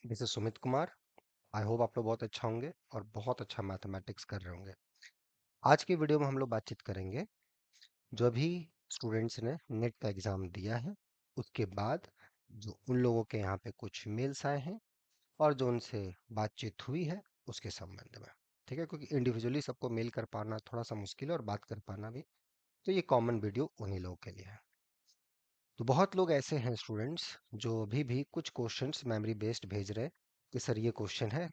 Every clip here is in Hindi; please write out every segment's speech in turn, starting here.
This is Sumit Kumar. I hope आप लोग बहुत अच्छा होंगे और बहुत अच्छा मैथमेटिक्स कर रहे होंगे। आज की वीडियो में हम लोग बातचीत करेंगे जो अभी स्टूडेंट्स ने नेट का एग्ज़ाम दिया है, उसके बाद जो उन लोगों के यहाँ पे कुछ मेल्स आए हैं और जो उनसे बातचीत हुई है उसके संबंध में। ठीक है, क्योंकि इंडिविजुअली सबको मेल कर पाना थोड़ा सा मुश्किल है और बात कर पाना भी, तो ये कॉमन वीडियो उन्हीं लोगों के लिए है। तो बहुत लोग ऐसे हैं स्टूडेंट्स जो अभी भी कुछ क्वेश्चंस मेमोरी बेस्ड भेज रहे हैं कि सर ये क्वेश्चन है,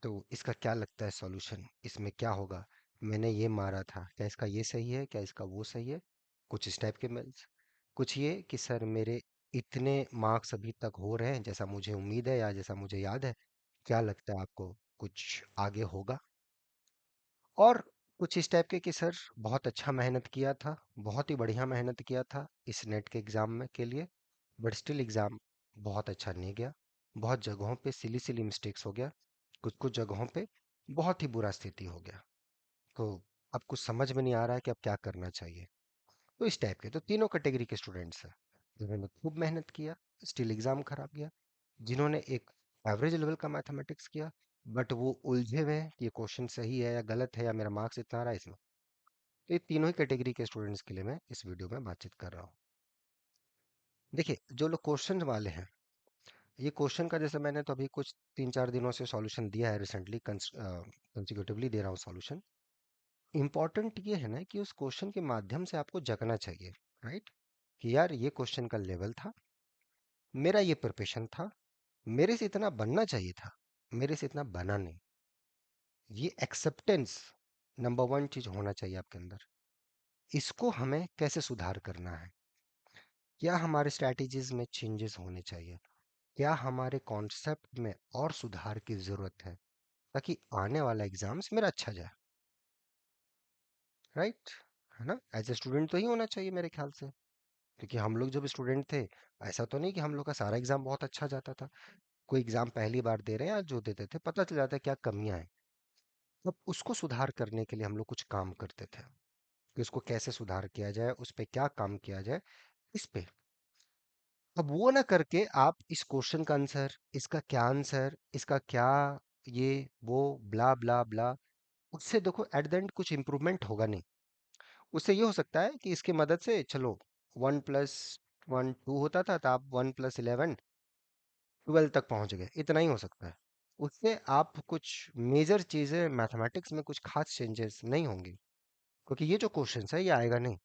तो इसका क्या लगता है सॉल्यूशन, इसमें क्या होगा, मैंने ये मारा था, क्या इसका ये सही है, क्या इसका वो सही है। कुछ इस टाइप के मेल्स, कुछ ये कि सर मेरे इतने मार्क्स अभी तक हो रहे हैं जैसा मुझे उम्मीद है या जैसा मुझे याद है, क्या लगता है आपको कुछ आगे होगा। और कुछ इस टाइप के कि सर बहुत अच्छा मेहनत किया था, बहुत ही बढ़िया मेहनत किया था इस नेट के एग्ज़ाम में के लिए, बट स्टिल एग्ज़ाम बहुत अच्छा नहीं गया, बहुत जगहों पे सिली सिली मिस्टेक्स हो गया, कुछ कुछ जगहों पे बहुत ही बुरा स्थिति हो गया। तो अब कुछ समझ में नहीं आ रहा है कि अब क्या करना चाहिए। तो इस टाइप के तो तीनों कैटेगरी के स्टूडेंट्स हैं, जिन्होंने खूब मेहनत किया स्टिल एग्ज़ाम खराब गया, जिन्होंने एक एवरेज लेवल का मैथमेटिक्स किया बट वो उलझे हुए हैं कि ये क्वेश्चन सही है या गलत है या मेरा मार्क्स इतना आ रहा है इसमें। तो ये तीनों ही कैटेगरी के स्टूडेंट्स के लिए मैं इस वीडियो में बातचीत कर रहा हूँ। देखिए, जो लोग क्वेश्चन वाले हैं, ये क्वेश्चन का जैसे मैंने तो अभी कुछ 3-4 दिनों से सॉल्यूशन दिया है, रिसेंटली कंसिक्यूटिवली दे रहा हूँ सॉल्यूशन। इम्पॉर्टेंट ये है ना कि उस क्वेश्चन के माध्यम से आपको जगना चाहिए, राइट? कि यार ये क्वेश्चन का लेवल था, मेरा ये प्रिपरेशन था, मेरे से इतना बनना चाहिए था, मेरे से इतना बना नहीं। ये एक्सेप्टेंस नंबर वन चीज होना चाहिए आपके अंदर। इसको हमें कैसे सुधार करना है, क्या हमारे स्ट्रैटेजीज में चेंजेस होने चाहिए, क्या हमारे कॉन्सेप्ट में और सुधार की जरूरत है, ताकि आने वाला एग्जाम्स मेरा अच्छा जाए, राइट? है ना? एज ए स्टूडेंट तो ही होना चाहिए मेरे ख्याल से, क्योंकि हम लोग जब स्टूडेंट थे, ऐसा तो नहीं कि हम लोग का सारा एग्जाम बहुत अच्छा जाता था। कोई एग्जाम पहली बार दे रहे हैं या जो देते थे पता चल जाता है क्या कमियां हैं, तब उसको सुधार करने के लिए हम लोग कुछ काम करते थे कि उसको कैसे सुधार किया जाए, उस पे क्या काम किया जाए, इस पे। अब वो ना करके आप इस क्वेश्चन का आंसर, इसका क्या आंसर, इसका क्या, ये वो, ब्ला ब्ला ब्ला, उससे देखो एट द एंड कुछ इंप्रूवमेंट होगा नहीं। उससे ये हो सकता है कि इसकी मदद से चलो 1+1 2 होता था तो आप 1+11 12 तक पहुंच गए, इतना ही हो सकता है। उससे आप कुछ मेजर चीजें मैथमेटिक्स में कुछ खास चेंजेस नहीं होंगी, क्योंकि ये जो क्वेश्चन है ये आएगा नहीं।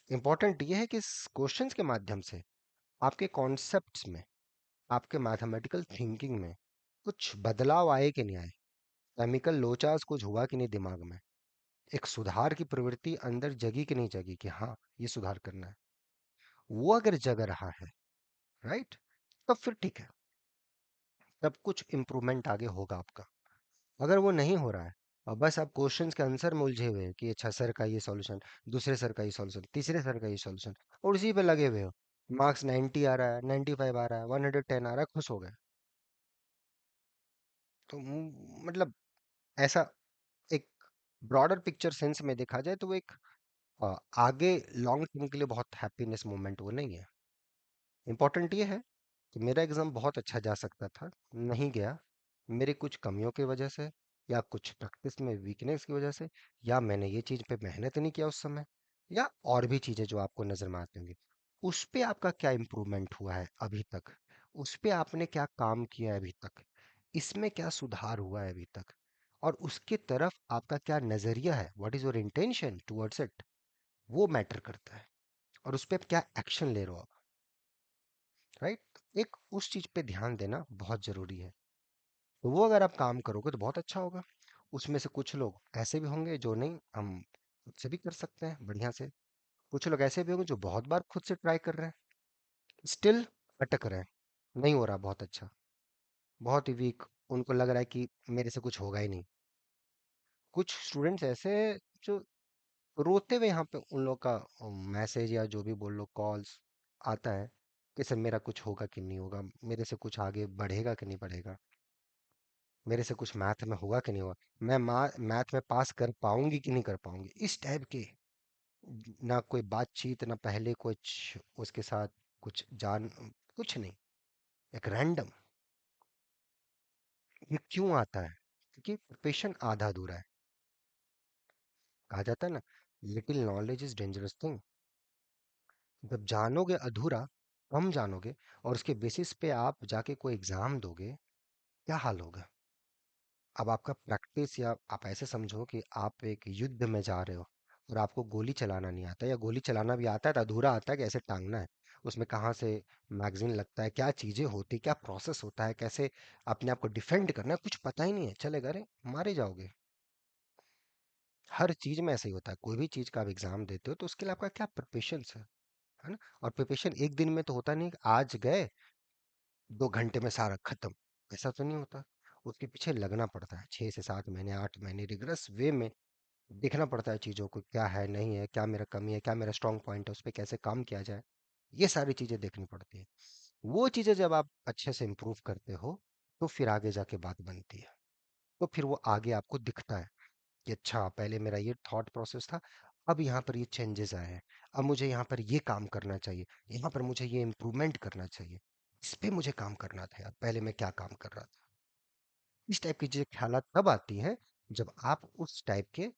इंपॉर्टेंट ये है कि इस क्वेश्चंस के माध्यम से आपके कॉन्सेप्ट्स में, आपके मैथमेटिकल थिंकिंग में कुछ बदलाव आए कि नहीं आए, केमिकल लोचास कुछ हुआ कि नहीं दिमाग में, एक सुधार की प्रवृत्ति अंदर जगी कि नहीं जगी कि हाँ ये सुधार करना है। वो अगर जग रहा है, राइट, तब फिर ठीक है, तब कुछ इम्प्रूवमेंट आगे होगा आपका। अगर वो नहीं हो रहा है और बस आप क्वेश्चंस के आंसर में उलझे हुए हैं कि अच्छा सर का ये सॉल्यूशन, दूसरे सर का ये सॉल्यूशन, तीसरे सर का ये सॉल्यूशन, और उसी पे लगे हुए हो, मार्क्स 90 आ रहा है, 95 आ रहा है, 110 आ रहा है, खुश हो गए, तो मतलब ऐसा एक ब्रॉडर पिक्चर सेंस में देखा जाए तो वो एक आगे लॉन्ग टर्म के लिए बहुत हैप्पीनेस मोमेंट वो नहीं है। इंपॉर्टेंट ये है कि मेरा एग्जाम बहुत अच्छा जा सकता था, नहीं गया, मेरे कुछ कमियों की वजह से, या कुछ प्रैक्टिस में वीकनेस की वजह से, या मैंने ये चीज़ पे मेहनत नहीं किया उस समय, या और भी चीज़ें जो आपको नज़र में आती होंगी। उस पे आपका क्या इम्प्रूवमेंट हुआ है अभी तक, उस पे आपने क्या काम किया है अभी तक, इसमें क्या सुधार हुआ है अभी तक, और उसके तरफ आपका क्या नज़रिया है, what is your intention towards it, वो मैटर करता है। और उस पे आप क्या एक्शन ले रहे हो आप, राइट? एक उस चीज पे ध्यान देना बहुत जरूरी है। तो वो अगर आप काम करोगे तो बहुत अच्छा होगा। उसमें से कुछ लोग ऐसे भी होंगे जो नहीं, हम खुद से भी कर सकते हैं बढ़िया से। कुछ लोग ऐसे भी होंगे जो बहुत बार खुद से ट्राई कर रहे हैं, स्टिल अटक रहे हैं, नहीं हो रहा बहुत अच्छा, बहुत ही वीक, उनको लग रहा है कि मेरे से कुछ होगा ही नहीं। कुछ स्टूडेंट्स ऐसे हैं जो रोते हुए यहाँ पे उन लोग का मैसेज या जो भी बोल लो कॉल्स आता है कि सर मेरा कुछ होगा कि नहीं होगा, मेरे से कुछ आगे बढ़ेगा कि नहीं बढ़ेगा, मेरे से कुछ मैथ में होगा कि नहीं होगा, मैं मैथ में पास कर पाऊंगी कि नहीं कर पाऊंगी, इस टाइप के। ना कोई बातचीत, ना पहले कुछ उसके साथ कुछ जान, कुछ नहीं, एक रैंडम। ये क्यों आता है? क्योंकि प्रिपरेशन आधा अधूरा है। कहा जाता है ना, little knowledge is dangerous thing. जब जानोगे अधूरा, कम जानोगे, और उसके बेसिस पे आप जाके कोई एग्जाम दोगे, क्या हाल होगा? अब आपका प्रैक्टिस, या आप ऐसे समझो कि आप एक युद्ध में जा रहे हो और आपको गोली चलाना नहीं आता, या गोली चलाना भी आता है तो अधूरा आता है, कैसे टांगना है, उसमें कहाँ से मैगजीन लगता है, क्या चीजें होती, क्या प्रोसेस होता है, कैसे अपने आप को डिफेंड करना है, कुछ पता ही नहीं है, चलेगा रे, मारे जाओगे। हर चीज में ऐसे ही होता है। कोई भी चीज का आप एग्जाम देते हो तो उसके लिए आपका क्या प्रिपरेशन है ना? और प्रिपरेशन एक दिन में तो होता नहीं कि आज गए 2 घंटे में सारा खत्म, ऐसा तो नहीं होता। उसके पीछे लगना पड़ता है 6 से 7 महीने, 8 महीने रिग्रेस वे में देखना पड़ता है चीज़ों को, क्या है नहीं है, क्या मेरा कमी है, क्या मेरा स्ट्रांग पॉइंट है, उस पर कैसे काम किया जाए, ये सारी चीज़ें देखनी पड़ती है। वो चीज़ें जब आप अच्छे से इम्प्रूव करते हो, तो फिर आगे जाके बात बनती है। तो फिर वो आगे आपको दिखता है कि अच्छा, पहले मेरा ये थॉट प्रोसेस था, अब यहाँ पर ये चेंजेस आए हैं, अब मुझे यहाँ पर ये काम करना चाहिए, यहाँ पर मुझे ये इम्प्रूवमेंट करना चाहिए, इस पे मुझे काम करना था यार, पहले मैं क्या काम कर रहा था। इस टाइप की चीजें ख्याल तब आती हैं जब आप उस टाइप के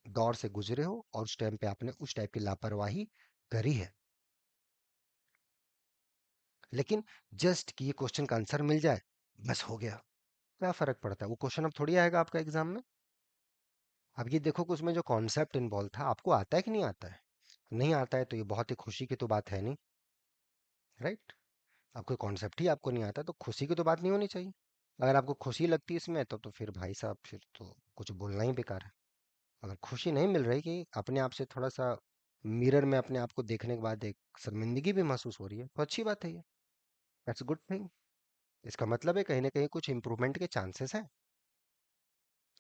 दौर से गुजरे हो और उस टाइम पे आपने उस टाइप की लापरवाही करी है। लेकिन जस्ट कि ये क्वेश्चन का आंसर मिल जाए, बस हो गया, क्या फर्क पड़ता है? वो क्वेश्चन अब थोड़ी आएगा आपका एग्जाम में। अब ये देखो कि उसमें जो कॉन्सेप्ट इन्वॉल्व था, आपको आता है कि नहीं आता है? नहीं आता है तो ये बहुत ही खुशी की तो बात है नहीं, राइट? अब कोई कॉन्सेप्ट ही आपको नहीं आता तो खुशी की तो बात नहीं होनी चाहिए। अगर आपको खुशी लगती है इसमें, तो फिर भाई साहब, फिर तो कुछ बोलना ही बेकार है। अगर खुशी नहीं मिल रही कि अपने आप से थोड़ा सा मिरर में अपने आप को देखने के बाद एक शर्मिंदगी भी महसूस हो रही है, तो अच्छी बात है ये। That's good thing. इसका मतलब है कहीं ना कहीं कुछ इंप्रूवमेंट के चांसेस हैं।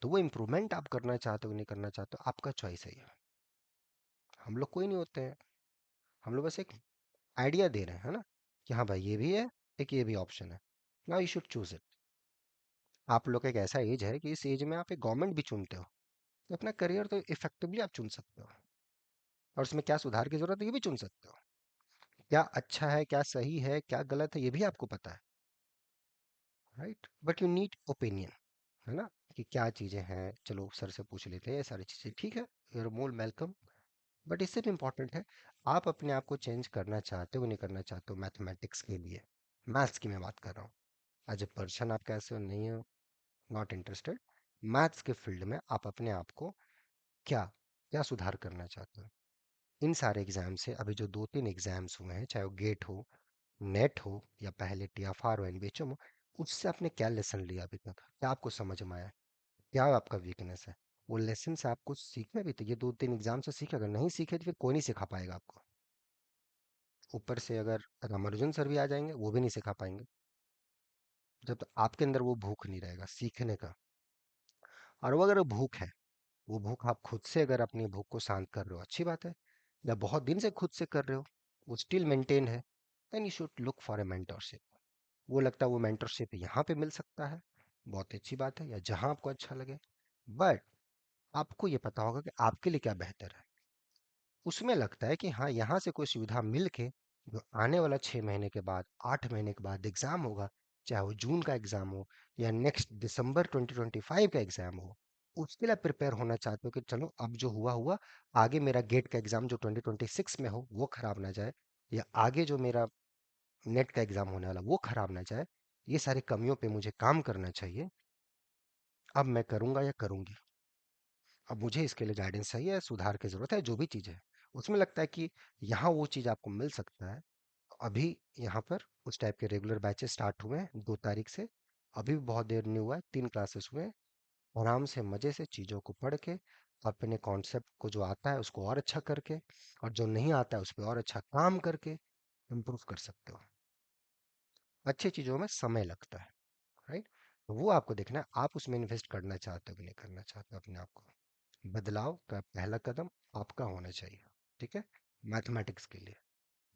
तो वो इंप्रूवमेंट आप करना चाहते हो नहीं करना चाहते हो, आपका चॉइस है ये। हम लोग कोई नहीं होते हैं, हम लोग बस एक आइडिया दे रहे हैं, है ना, कि हाँ भाई ये भी है, एक ये भी ऑप्शन है, now you should choose it. आप लोग का एक ऐसा एज है कि इस एज में आप एक गवर्नमेंट भी चुनते हो, तो अपना करियर तो इफेक्टिवली आप चुन सकते हो, और उसमें क्या सुधार की जरूरत है ये भी चुन सकते हो। क्या अच्छा है, क्या सही है, क्या गलत है, ये भी आपको पता है, right? But you need opinion, है ना, कि क्या चीजें हैं, चलो सर से पूछ लेते हैं, ये सारी चीजें ठीक है, यूर मोर वेलकम। बट इससे भी इम्पोर्टेंट है, आप अपने आप को चेंज करना चाहते हो नहीं करना चाहते हो मैथमेटिक्स के लिए। मैथ्स की मैं बात कर रहा हूँ। एज ए पर्सन आप कैसे हो, नहीं हो, नॉट इंटरेस्टेड, मैथ्स के फील्ड में आप अपने आप को क्या क्या सुधार करना चाहते हो? इन सारे एग्जाम से अभी जो 2-3 एग्जाम्स हुए हैं, चाहे वो गेट हो, नेट हो, या पहले टीएफआर हो, एनबीएचएम हो, उससे आपने क्या लेसन लिया अभी तक, क्या आपको समझ में आया, क्या आपका वीकनेस है? वो लेसन से आपको सीखना भी, तो ये 2-3 एग्जाम से सीखे, अगर नहीं सीखे तो फिर कोई नहीं सिखा पाएगा आपको। ऊपर से अगर रामानुजन सर भी आ जाएंगे, वो भी नहीं सिखा पाएंगे, जब तक आपके अंदर वो भूख नहीं रहेगा सीखने का। और वो अगर भूख है, वो भूख आप खुद से अगर अपनी भूख को शांत कर रहे हो, अच्छी बात है। या बहुत दिन से खुद से कर रहे हो, वो स्टिल मेंटेन है, then you should look for a mentorship. वो लगता है वो मेंटरशिप यहाँ पे मिल सकता है, बहुत अच्छी बात है, या जहां आपको अच्छा लगे। बट आपको ये पता होगा कि आपके लिए क्या बेहतर है। उसमें लगता है कि हाँ, यहाँ से कोई सुविधा मिल के जो आने वाला 6 महीने के बाद, 8 महीने के बाद एग्जाम होगा, चाहे वो जून का एग्जाम हो या नेक्स्ट दिसंबर 2025 का एग्जाम हो, उसके लिए प्रिपेयर होना चाहते हो कि चलो अब जो हुआ हुआ, आगे मेरा गेट का एग्जाम जो 2026 में हो वो खराब ना जाए, या आगे जो मेरा नेट का एग्जाम होने वाला वो खराब ना जाए, ये सारी कमियों पे मुझे काम करना चाहिए। अब मैं करूंगा या करूंगी, अब मुझे इसके लिए गाइडेंस चाहिए, सुधार की जरूरत है, जो भी चीज़ है उसमें लगता है कि यहाँ वो चीज़ आपको मिल सकता है। अभी यहाँ पर उस टाइप के रेगुलर बैचेस स्टार्ट हुए हैं 2 तारीख से, अभी भी बहुत देर नहीं हुआ है, 3 क्लासेस हुए हैं। आराम से मज़े से चीज़ों को पढ़ के, अपने कॉन्सेप्ट को जो आता है उसको और अच्छा करके, और जो नहीं आता है उस पर और अच्छा काम करके इम्प्रूव कर सकते हो। अच्छी चीज़ों में समय लगता है, राइट? वो आपको देखना है, आप उसमें इन्वेस्ट करना चाहते हो कि नहीं करना चाहते हो अपने आप को। बदलाव का पहला कदम आपका होना चाहिए, ठीक है, मैथमेटिक्स के लिए।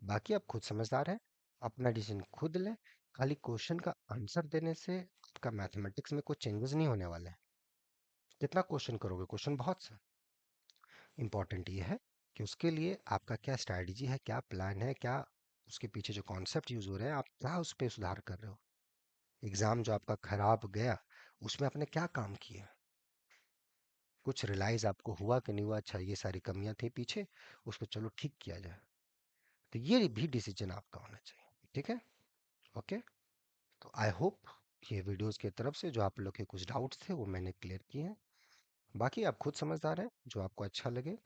बाकी आप खुद समझदार हैं, अपना डिसीजन खुद लें। खाली क्वेश्चन का आंसर देने से आपका मैथमेटिक्स में कुछ चेंजेस नहीं होने वाले हैं। कितना क्वेश्चन करोगे, क्वेश्चन बहुत से। इंपॉर्टेंट ये है कि उसके लिए आपका क्या स्ट्रैटेजी है, क्या प्लान है, क्या उसके पीछे जो कॉन्सेप्ट यूज हो रहे हैं, आप क्या उस पर सुधार कर रहे हो। एग्जाम जो आपका खराब गया, उसमें आपने क्या काम किया? कुछ रियलाइज आपको हुआ कि नहीं हुआ? अच्छा, ये सारी कमियां थी पीछे, उसको चलो ठीक किया जाए। तो ये भी डिसीजन आपका होना चाहिए। ठीक है? ओके। तो आई होप ये वीडियोस की तरफ से जो आप लोग के कुछ डाउट्स थे वो मैंने क्लियर किए हैं। बाकी आप खुद समझदार हैं, जो आपको अच्छा लगे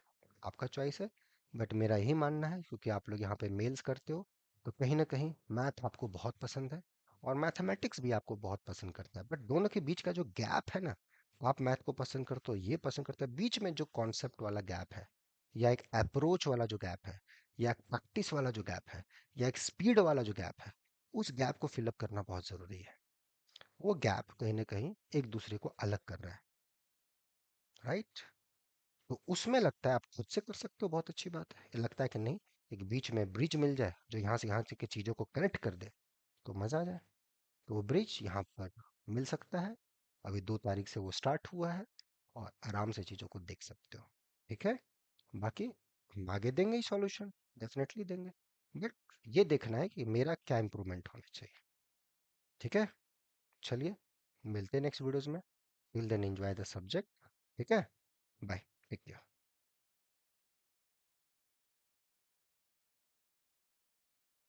आपका चॉइस है। बट मेरा यही मानना है, क्योंकि आप लोग यहाँ पे मेल्स करते हो, तो कहीं ना कहीं मैथ आपको बहुत पसंद है और मैथमेटिक्स भी आपको बहुत पसंद करता है। बट दोनों के बीच का जो गैप है ना, आप मैथ को पसंद करते हो, ये पसंद करते हो, बीच में जो कॉन्सेप्ट वाला गैप है, या एक अप्रोच वाला जो गैप है, या एक प्रैक्टिस वाला जो गैप है, या एक स्पीड वाला जो गैप है, उस गैप को फिलअप करना बहुत ज़रूरी है। वो गैप कहीं ना कहीं एक दूसरे को अलग कर रहा है। राइट? तो उसमें लगता है आप खुद से कर सकते हो, बहुत अच्छी बात है। लगता है कि नहीं, एक बीच में ब्रिज मिल जाए जो यहाँ से की चीज़ों को कनेक्ट कर दे, तो मज़ा आ जाए। तो वो ब्रिज यहाँ पर मिल सकता है। अभी 2 तारीख से वो स्टार्ट हुआ है और आराम से चीज़ों को देख सकते हो। ठीक है? बाकी हम आगे देंगे ही सॉल्यूशन, डेफिनेटली देंगे। बट ये देखना है कि मेरा क्या इंप्रूवमेंट होना चाहिए। ठीक है? चलिए, मिलते हैं नेक्स्ट वीडियोस में। Till then enjoy the subject. ठीक है? बाय। Take care.